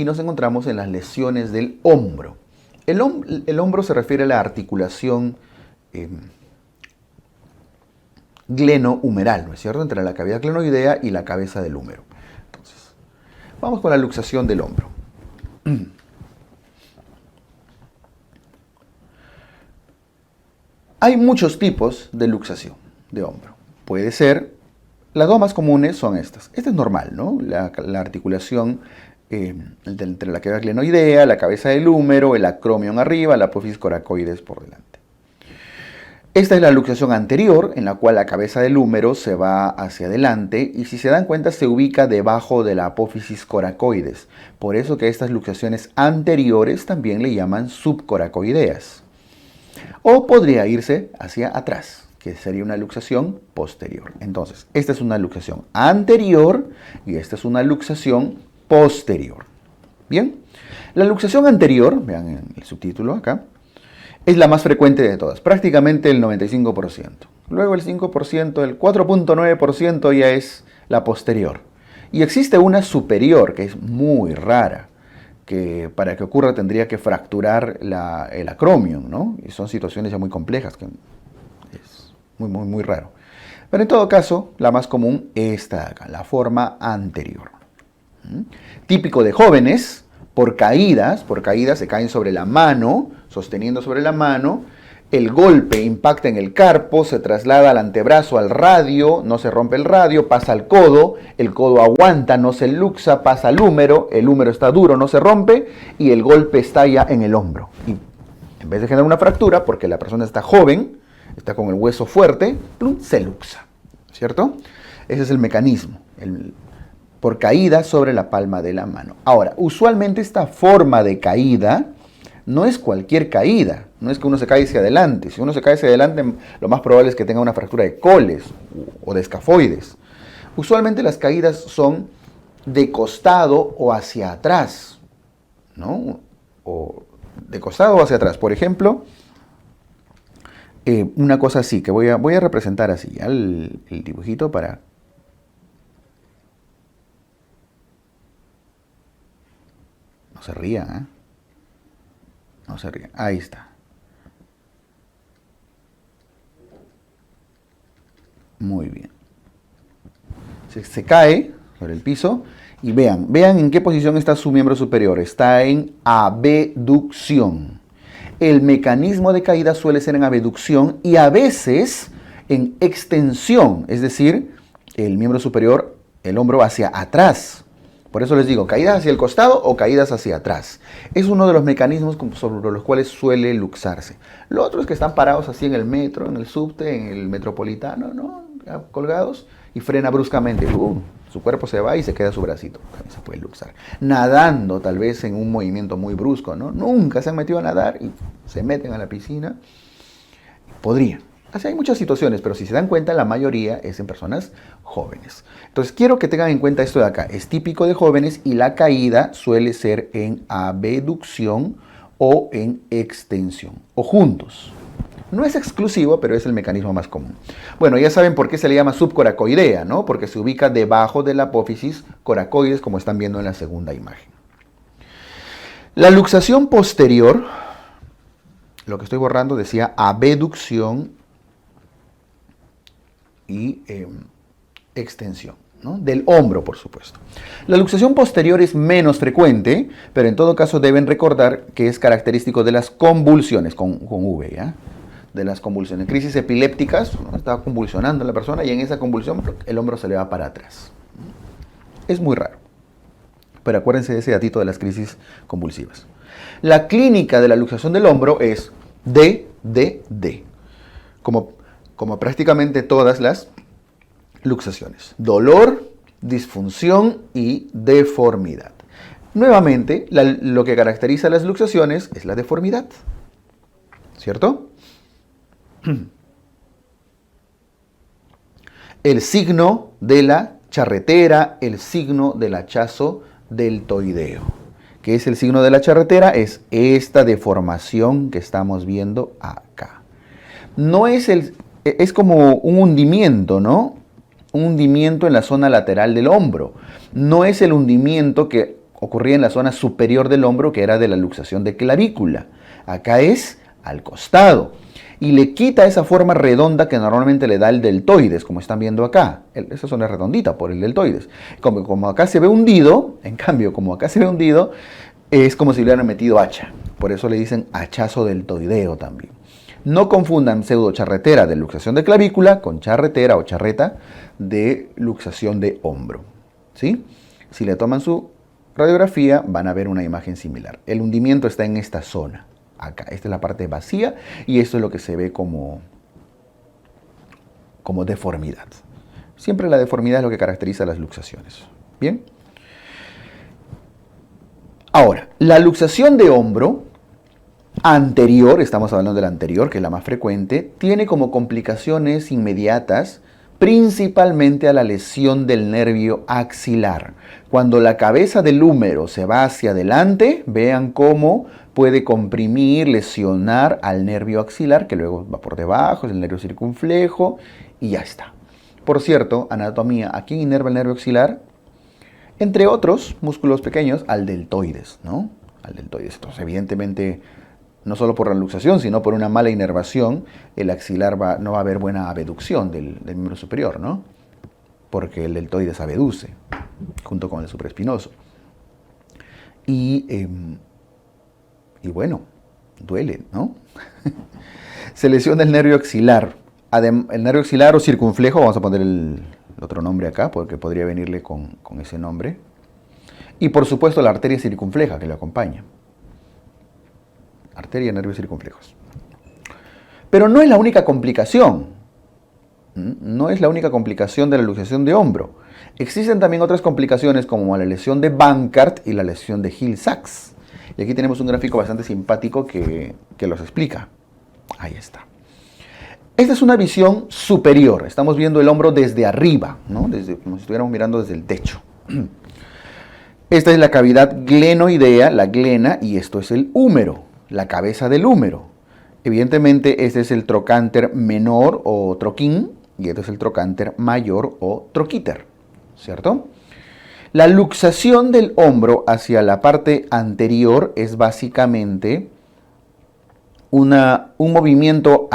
y nos encontramos en las lesiones del hombro. El hombro se refiere a la articulación glenohumeral, ¿no es cierto?, entre la cavidad glenoidea y la cabeza del húmero. Entonces, vamos con la luxación del hombro. Hay muchos tipos de luxación de hombro. Puede ser, las dos más comunes son estas. Esta es normal, ¿no? La articulación entre la cavidad glenoidea, la cabeza del húmero, el acromion arriba, la apófisis coracoides por delante. Esta es la luxación anterior, en la cual la cabeza del húmero se va hacia adelante y, si se dan cuenta, se ubica debajo de la apófisis coracoides. Por eso que estas luxaciones anteriores también le llaman subcoracoideas. O podría irse hacia atrás, que sería una luxación posterior. Entonces, esta es una luxación anterior y esta es una luxación posterior. Bien, la luxación anterior, vean en el subtítulo acá, es la más frecuente de todas, prácticamente el 95%. Luego el 5%, el 4.9% ya es la posterior. Y existe una superior, que es muy rara, que para que ocurra tendría que fracturar el acromion, ¿no? Y son situaciones ya muy complejas, que es muy raro. Pero en todo caso, la más común es esta de acá, la forma anterior. Típico de jóvenes. Por caídas se caen sobre la mano, sosteniendo sobre la mano, el golpe impacta en el carpo, se traslada al antebrazo, al radio, no se rompe el radio, pasa al codo, el codo aguanta, no se luxa, pasa al húmero, el húmero está duro, no se rompe, y el golpe estalla en el hombro. Y en vez de generar una fractura, porque la persona está joven, está con el hueso fuerte, ¡plum!, se luxa, ¿cierto? Ese es el mecanismo, por caída sobre la palma de la mano. Ahora, usualmente esta forma de caída no es cualquier caída, no es que uno se cae hacia adelante. Si uno se cae hacia adelante, lo más probable es que tenga una fractura de coles o de escafoides. Usualmente las caídas son de costado o hacia atrás, ¿no? O de costado o hacia atrás. Por ejemplo, una cosa así, que voy a representar así, el dibujito para... No se ría, ¿eh? No se ría. Ahí está. Muy bien. Se cae sobre el piso y vean en qué posición está su miembro superior. Está en abducción. El mecanismo de caída suele ser en abducción y a veces en extensión, es decir, el miembro superior, el hombro hacia atrás. Por eso les digo, caídas hacia el costado o caídas hacia atrás. Es uno de los mecanismos sobre los cuales suele luxarse. Lo otro es que están parados así en el metro, en el subte, en el metropolitano, ¿no? Colgados, y frena bruscamente. Su cuerpo se va y se queda su bracito. También se puede luxar. Nadando, tal vez en un movimiento muy brusco, ¿no? Nunca se han metido a nadar y se meten a la piscina. Podrían. Así hay muchas situaciones, pero si se dan cuenta, la mayoría es en personas jóvenes. Entonces, quiero que tengan en cuenta esto de acá. Es típico de jóvenes y la caída suele ser en abducción o en extensión, o juntos. No es exclusivo, pero es el mecanismo más común. Bueno, ya saben por qué se le llama subcoracoidea, ¿no? Porque se ubica debajo de la apófisis coracoides, como están viendo en la segunda imagen. La luxación posterior, lo que estoy borrando decía abducción y extensión, ¿no? Del hombro, por supuesto. La luxación posterior es menos frecuente, pero en todo caso deben recordar que es característico de las convulsiones, con V, ¿ya? De las convulsiones. Crisis epilépticas, ¿no? Está convulsionando la persona y en esa convulsión el hombro se le va para atrás. Es muy raro, pero acuérdense de ese datito de las crisis convulsivas. La clínica de la luxación del hombro es DDD, como prácticamente todas las luxaciones. Dolor, disfunción y deformidad. Nuevamente, lo que caracteriza las luxaciones es la deformidad, ¿cierto? El signo de la charretera, el signo del hachazo deltoideo. ¿Qué es el signo de la charretera? Es esta deformación que estamos viendo acá. No es es como un hundimiento, ¿no? Un hundimiento en la zona lateral del hombro. No es el hundimiento que ocurría en la zona superior del hombro, que era de la luxación de clavícula. Acá es al costado. Y le quita esa forma redonda que normalmente le da el deltoides, como están viendo acá. Esa zona es redondita por el deltoides. Como acá se ve hundido, en cambio, como acá se ve hundido, es como si le hubieran metido hacha. Por eso le dicen hachazo deltoideo también. No confundan pseudocharretera de luxación de clavícula con charretera o charreta de luxación de hombro. ¿Sí? Si le toman su radiografía, van a ver una imagen similar. El hundimiento está en esta zona. Acá, esta es la parte vacía y esto es lo que se ve como deformidad. Siempre la deformidad es lo que caracteriza las luxaciones. ¿Bien? Ahora, la luxación de hombro anterior, estamos hablando de la anterior, que es la más frecuente, tiene como complicaciones inmediatas principalmente a la lesión del nervio axilar. Cuando la cabeza del húmero se va hacia adelante, vean cómo puede comprimir, lesionar al nervio axilar, que luego va por debajo, es el nervio circunflejo, y ya está. Por cierto, anatomía, ¿a quién inerva el nervio axilar? Entre otros músculos pequeños, al deltoides, ¿no? Al deltoides. Entonces, evidentemente, no solo por la luxación, sino por una mala inervación, el axilar no va a haber buena abducción del miembro superior, ¿no? Porque el deltoides abduce, junto con el supraespinoso. Y bueno, duele, ¿no? Se lesiona el nervio axilar. El nervio axilar o circunflejo, vamos a poner el otro nombre acá, porque podría venirle con ese nombre. Y por supuesto la arteria circunfleja que le acompaña. Arteria y nervios circunflejos. Pero no es la única complicación. No es la única complicación de la luxación de hombro. Existen también otras complicaciones como la lesión de Bankart y la lesión de Hill-Sachs. Y aquí tenemos un gráfico bastante simpático que los explica. Ahí está. Esta es una visión superior. Estamos viendo el hombro desde arriba, ¿no? Como si estuviéramos mirando desde el techo. Esta es la cavidad glenoidea, la glena, y esto es el húmero, la cabeza del húmero. Evidentemente, este es el trocánter menor o troquín, y este es el trocánter mayor o troquíter, ¿cierto? La luxación del hombro hacia la parte anterior es básicamente un movimiento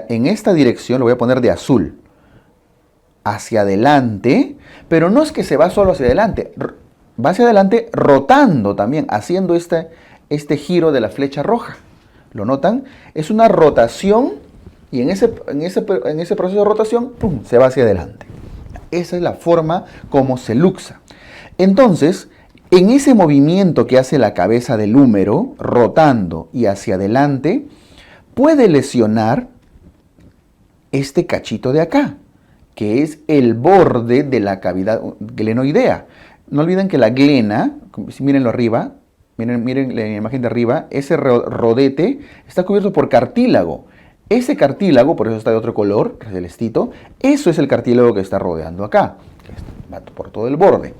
en esta dirección, lo voy a poner de azul, hacia adelante, pero no es que se va solo hacia adelante, va hacia adelante rotando también, haciendo este giro de la flecha roja. ¿Lo notan? Es una rotación y en ese proceso de rotación, ¡pum!, se va hacia adelante. Esa es la forma como se luxa. Entonces, en ese movimiento que hace la cabeza del húmero, rotando y hacia adelante, puede lesionar este cachito de acá, que es el borde de la cavidad glenoidea. No olviden que la glena, mírenlo arriba, miren la imagen de arriba, ese rodete está cubierto por cartílago. Ese cartílago, por eso está de otro color, celestito, eso es el cartílago que está rodeando acá, que va por todo el borde.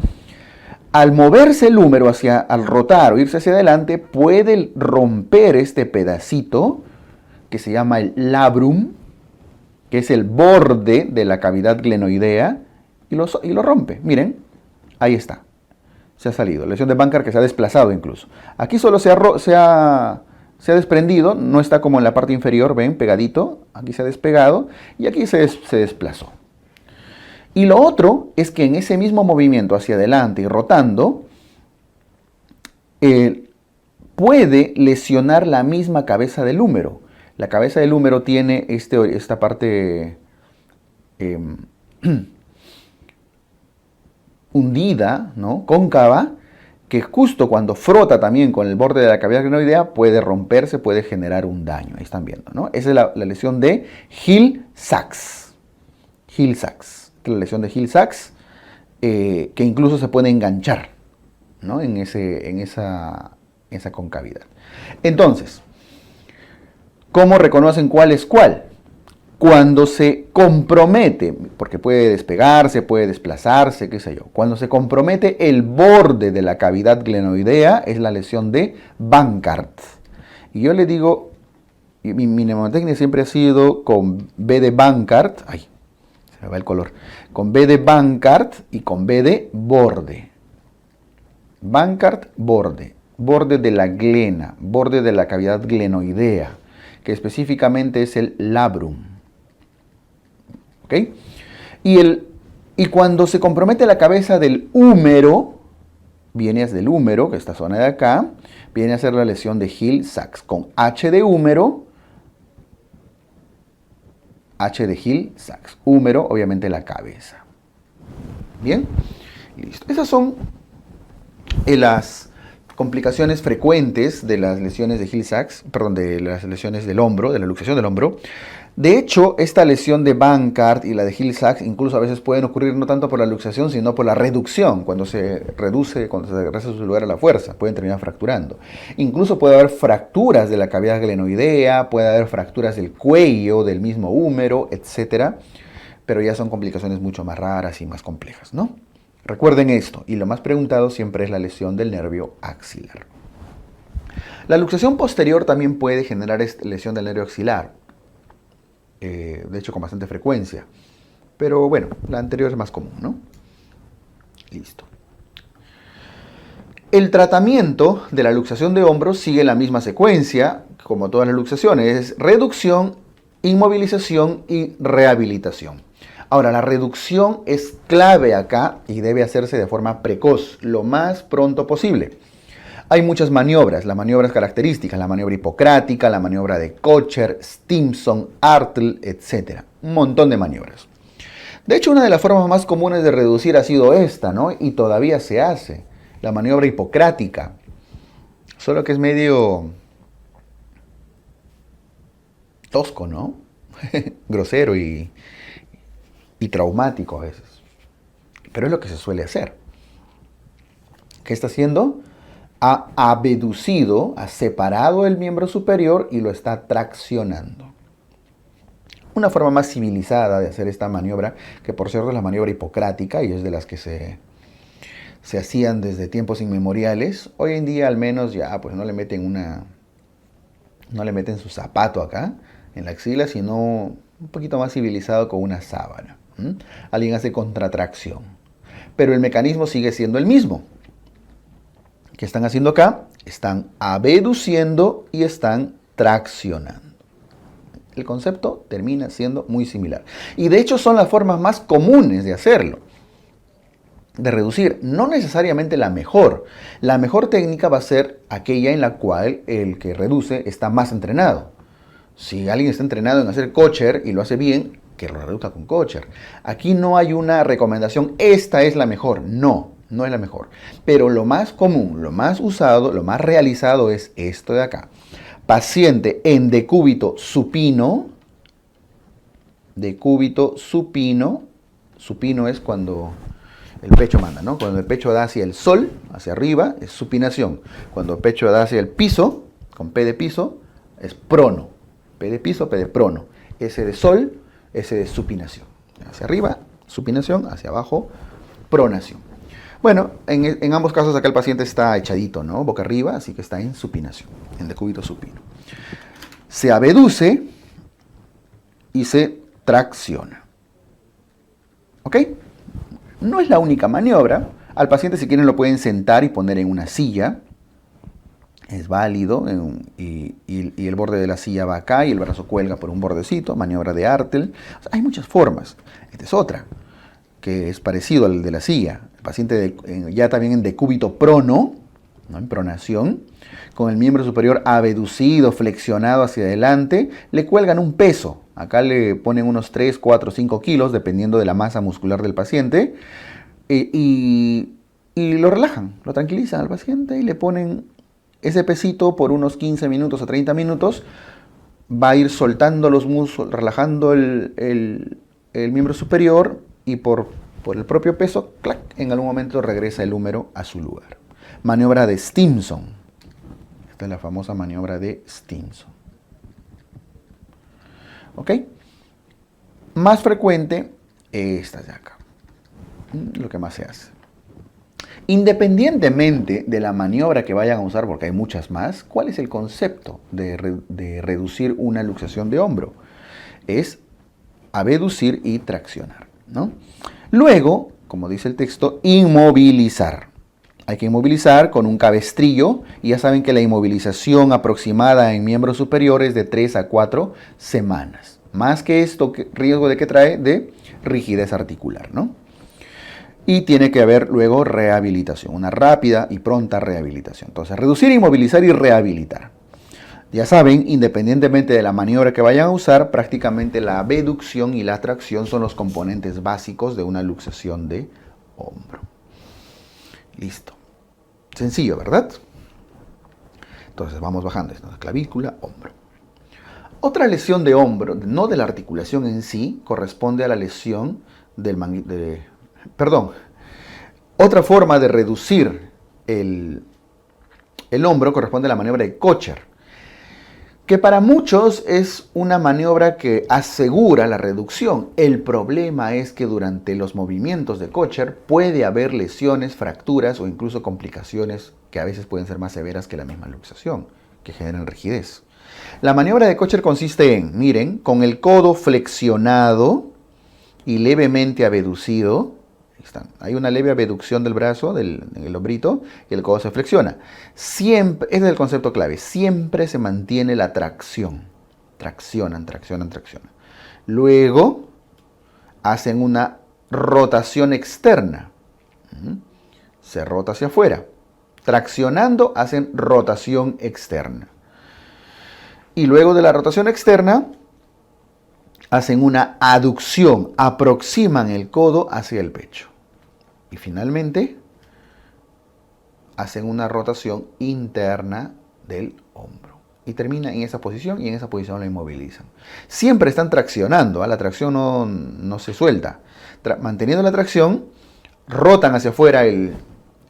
Al moverse el húmero al rotar o irse hacia adelante, puede romper este pedacito que se llama el labrum, que es el borde de la cavidad glenoidea, y lo rompe. Miren, ahí está. Se ha salido. Lesión de Bankart que se ha desplazado incluso. Aquí solo se ha desprendido, no está como en la parte inferior, ven, pegadito. Aquí se ha despegado y aquí se desplazó. Y lo otro es que en ese mismo movimiento hacia adelante y rotando, puede lesionar la misma cabeza del húmero. La cabeza del húmero tiene esta parte hundida, ¿no?, cóncava, que justo cuando frota también con el borde de la cavidad glenoidea puede romperse, puede generar un daño. Ahí están viendo, ¿no? Esa es la lesión de Hill-Sachs. Hill-Sachs. La lesión de Hill-Sachs, que incluso se puede enganchar, ¿no?, en esa concavidad. Entonces, ¿cómo reconocen cuál es cuál? Cuando se compromete, porque puede despegarse, puede desplazarse, qué sé yo. Cuando se compromete el borde de la cavidad glenoidea, es la lesión de Bankart. Y yo le digo, mi mnemotecnia siempre ha sido con B de Bankart, ay, se me va el color, con B de Bankart y con B de borde. Bankart, borde. Borde de la glena, borde de la cavidad glenoidea, que específicamente es el labrum. ¿Ok? Y cuando se compromete la cabeza del húmero, viene del húmero, que es esta zona de acá, viene a ser la lesión de Hill-Sachs, con H de húmero, H de Hill-Sachs. Húmero, obviamente la cabeza. Bien, listo. Esas son las complicaciones frecuentes de las lesiones de Hill-Sachs, perdón, de las lesiones del hombro, de la luxación del hombro. De hecho, esta lesión de Bankart y la de Hill-Sachs incluso a veces pueden ocurrir no tanto por la luxación, sino por la reducción, cuando se reduce, cuando se regresa a su lugar a la fuerza, pueden terminar fracturando. Incluso puede haber fracturas de la cavidad glenoidea, puede haber fracturas del cuello, del mismo húmero, etc. Pero ya son complicaciones mucho más raras y más complejas, ¿no? Recuerden esto, y lo más preguntado siempre es la lesión del nervio axilar. La luxación posterior también puede generar lesión del nervio axilar. De hecho con bastante frecuencia, pero bueno, la anterior es más común, ¿no? Listo. El tratamiento de la luxación de hombros sigue la misma secuencia, como todas las luxaciones, es reducción, inmovilización y rehabilitación. Ahora, la reducción es clave acá y debe hacerse de forma precoz, lo más pronto posible. Hay muchas maniobras, las maniobras características, la maniobra hipocrática, la maniobra de Kocher, Stimson, Hartl, etc. Un montón de maniobras. De hecho, una de las formas más comunes de reducir ha sido esta, ¿no? Y todavía se hace, la maniobra hipocrática. Solo que es medio tosco, ¿no? Grosero y traumático a veces. Pero es lo que se suele hacer. ¿Qué está haciendo? Ha abducido, ha separado el miembro superior y lo está traccionando. Una forma más civilizada de hacer esta maniobra, que por cierto es la maniobra hipocrática y es de las que se hacían desde tiempos inmemoriales. Hoy en día al menos ya pues no le meten su zapato acá en la axila, sino un poquito más civilizado con una sábana. Alguien hace contratracción. Pero el mecanismo sigue siendo el mismo. ¿Qué están haciendo acá? Están abduciendo y están traccionando. El concepto termina siendo muy similar. Y de hecho son las formas más comunes de hacerlo, de reducir. No necesariamente la mejor. La mejor técnica va a ser aquella en la cual el que reduce está más entrenado. Si alguien está entrenado en hacer Kocher y lo hace bien, que lo reduzca con Kocher. Aquí no hay una recomendación, esta es la mejor. No es la mejor. Pero lo más común, lo más usado, lo más realizado es esto de acá. Paciente en decúbito supino. Decúbito supino. Supino es cuando el pecho manda, ¿no? Cuando el pecho da hacia el sol, hacia arriba, es supinación. Cuando el pecho da hacia el piso, con P de piso, es prono. P de piso, P de prono. S de sol, S de supinación. Hacia arriba, supinación, hacia abajo, pronación. Bueno, en ambos casos acá el paciente está echadito, ¿no? Boca arriba, así que está en supinación, en decúbito supino. Se abduce y se tracciona. ¿Ok? No es la única maniobra. Al paciente, si quieren, lo pueden sentar y poner en una silla. Es válido. Y el borde de la silla va acá y el brazo cuelga por un bordecito. Maniobra de Hartl. O sea, hay muchas formas. Esta es otra, que es parecido al de la silla. El paciente ya también en decúbito prono, ¿no? En pronación, con el miembro superior abducido, flexionado hacia adelante, le cuelgan un peso. Acá le ponen unos 3, 4, 5 kilos, dependiendo de la masa muscular del paciente, y lo relajan, lo tranquilizan al paciente y le ponen ese pesito por unos 15 minutos a 30 minutos. Va a ir soltando los músculos, relajando el miembro superior y por el propio peso, clac, en algún momento regresa el húmero a su lugar. Maniobra de Stimson. Esta es la famosa maniobra de Stimson. ¿Ok? Más frecuente, esta de acá. Lo que más se hace. Independientemente de la maniobra que vayan a usar, porque hay muchas más, ¿cuál es el concepto de reducir una luxación de hombro? Es abducir y traccionar, ¿no? Luego, como dice el texto, inmovilizar. Hay que inmovilizar con un cabestrillo y ya saben que la inmovilización aproximada en miembros superiores es de 3 a 4 semanas. Más que esto, riesgo de que trae de rigidez articular, ¿no? Y tiene que haber luego rehabilitación, una rápida y pronta rehabilitación. Entonces, reducir, inmovilizar y rehabilitar. Ya saben, independientemente de la maniobra que vayan a usar, prácticamente la abducción y la tracción son los componentes básicos de una luxación de hombro. Listo. Sencillo, ¿verdad? Entonces vamos bajando. Clavícula, hombro. Otra lesión de hombro, no de la articulación en sí, corresponde a la lesión del Otra forma de reducir el hombro corresponde a la maniobra de Kocher, que para muchos es una maniobra que asegura la reducción. El problema es que durante los movimientos de Kocher puede haber lesiones, fracturas o incluso complicaciones que a veces pueden ser más severas que la misma luxación, que generan rigidez. La maniobra de Kocher consiste en, miren, con el codo flexionado y levemente abducido. Hay una leve abducción del brazo, en el hombrito, y el codo se flexiona. Siempre, ese es el concepto clave, siempre se mantiene la tracción. Traccionan. Luego hacen una rotación externa. Se rota hacia afuera. Traccionando hacen rotación externa. Y luego de la rotación externa hacen una aducción, aproximan el codo hacia el pecho. Y finalmente, hacen una rotación interna del hombro. Y termina en esa posición y en esa posición la inmovilizan. Siempre están traccionando, la tracción no se suelta. Manteniendo la tracción, rotan hacia afuera el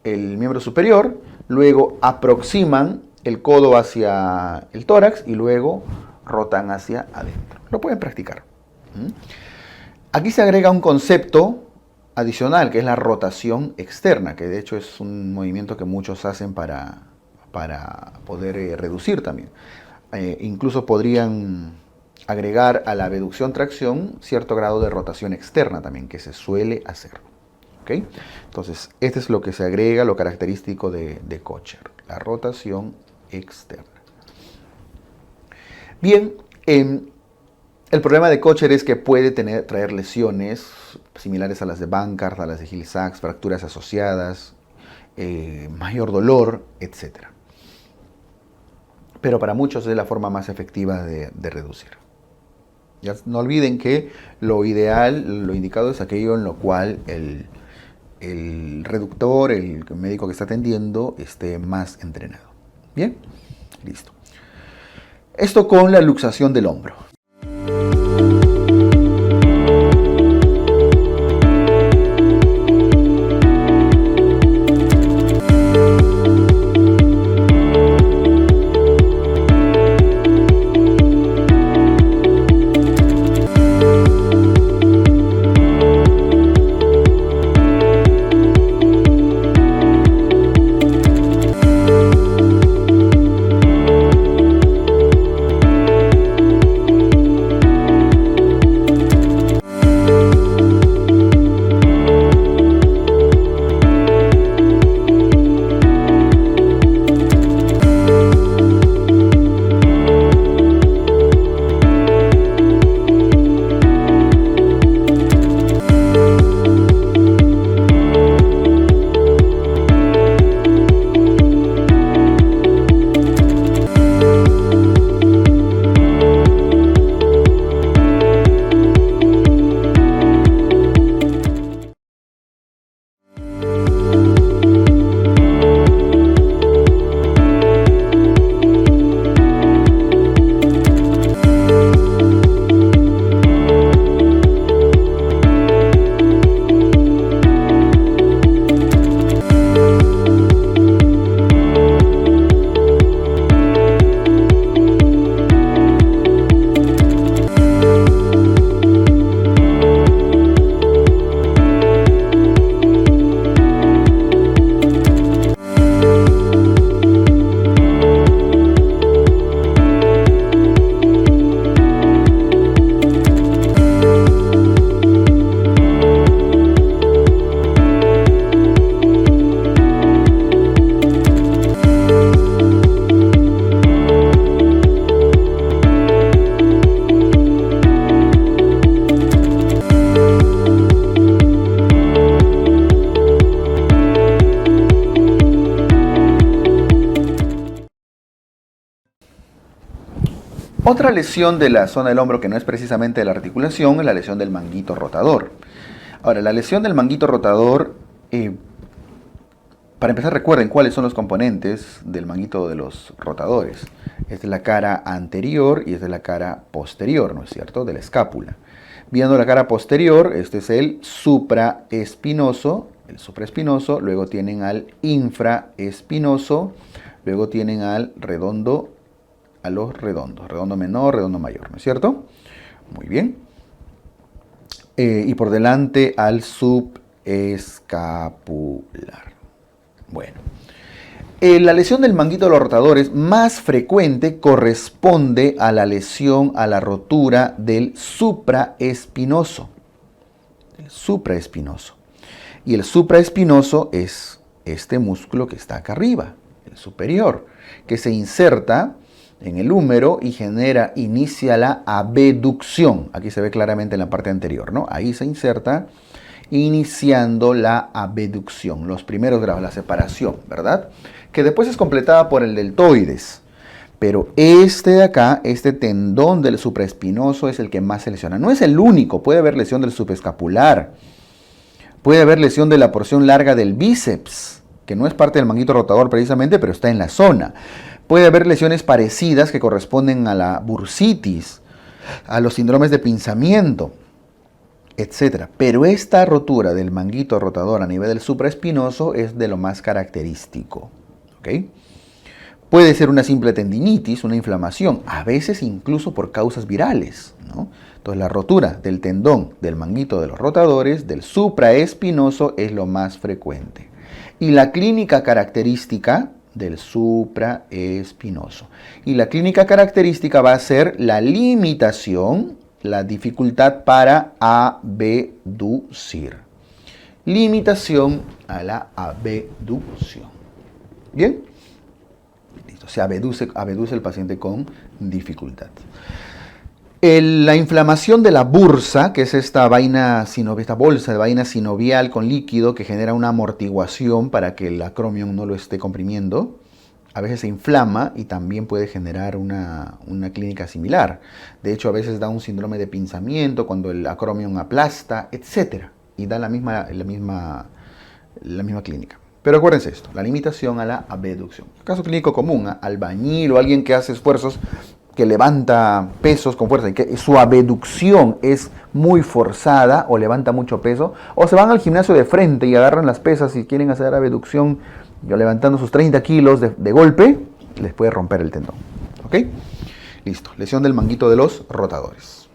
miembro superior, luego aproximan el codo hacia el tórax y luego rotan hacia adentro. Lo pueden practicar. Aquí se agrega un concepto adicional, que es la rotación externa, que de hecho es un movimiento que muchos hacen para poder reducir también. Incluso podrían agregar a la abducción-tracción cierto grado de rotación externa también, que se suele hacer. ¿Okay? Entonces, este es lo que se agrega, lo característico de Kocher, la rotación externa. Bien, el problema de Kocher es que puede traer lesiones similares a las de Bankart, a las de Hill-Sachs, fracturas asociadas, mayor dolor, etc. Pero para muchos es la forma más efectiva de reducir. Ya no olviden que lo ideal, lo indicado es aquello en lo cual el reductor, el médico que está atendiendo, esté más entrenado. Bien, listo. Esto con la luxación del hombro. Otra lesión de la zona del hombro que no es precisamente de la articulación es la lesión del manguito rotador. Ahora, la lesión del manguito rotador, para empezar recuerden cuáles son los componentes del manguito de los rotadores. Esta es la cara anterior y esta es la cara posterior, ¿no es cierto?, de la escápula. Viendo la cara posterior, este es el supraespinoso, luego tienen al infraespinoso, luego tienen al redondo, a los redondos, redondo menor, redondo mayor, ¿no es cierto? Muy bien. Y por delante al subescapular. Bueno. La lesión del manguito de los rotadores más frecuente corresponde a la lesión, a la rotura del supraespinoso. Y el supraespinoso es este músculo que está acá arriba, el superior, que se inserta en el húmero y inicia la abducción. Aquí se ve claramente en la parte anterior, ¿no? Ahí se inserta iniciando la abducción, los primeros grados, la separación, ¿verdad? Que después es completada por el deltoides. Pero este de acá, este tendón del supraespinoso es el que más se lesiona. No es el único, puede haber lesión del subescapular, puede haber lesión de la porción larga del bíceps, que no es parte del manguito rotador precisamente, pero está en la zona. Puede haber lesiones parecidas que corresponden a la bursitis, a los síndromes de pinzamiento, etc. Pero esta rotura del manguito rotador a nivel del supraespinoso es de lo más característico. ¿Okay? Puede ser una simple tendinitis, una inflamación, a veces incluso por causas virales, ¿no? Entonces la rotura del tendón del manguito de los rotadores, del supraespinoso, es lo más frecuente. Y la clínica característica del supraespinoso. Y la clínica característica va a ser la limitación, la dificultad para abducir. Limitación a la abducción. ¿Bien? Listo. Se abduce el paciente con dificultad. La inflamación de la bursa, que es esta bolsa de vaina sinovial con líquido que genera una amortiguación para que el acromion no lo esté comprimiendo, a veces se inflama y también puede generar una clínica similar. De hecho, a veces da un síndrome de pinzamiento cuando el acromion aplasta, etc. Y da la misma clínica. Pero acuérdense esto, la limitación a la abducción. Caso clínico común, albañil o alguien que hace esfuerzos, que levanta pesos con fuerza y que su abducción es muy forzada o levanta mucho peso, o se van al gimnasio de frente y agarran las pesas y quieren hacer abducción levantando sus 30 kilos de golpe, les puede romper el tendón. ¿Ok? Listo. Lesión del manguito de los rotadores.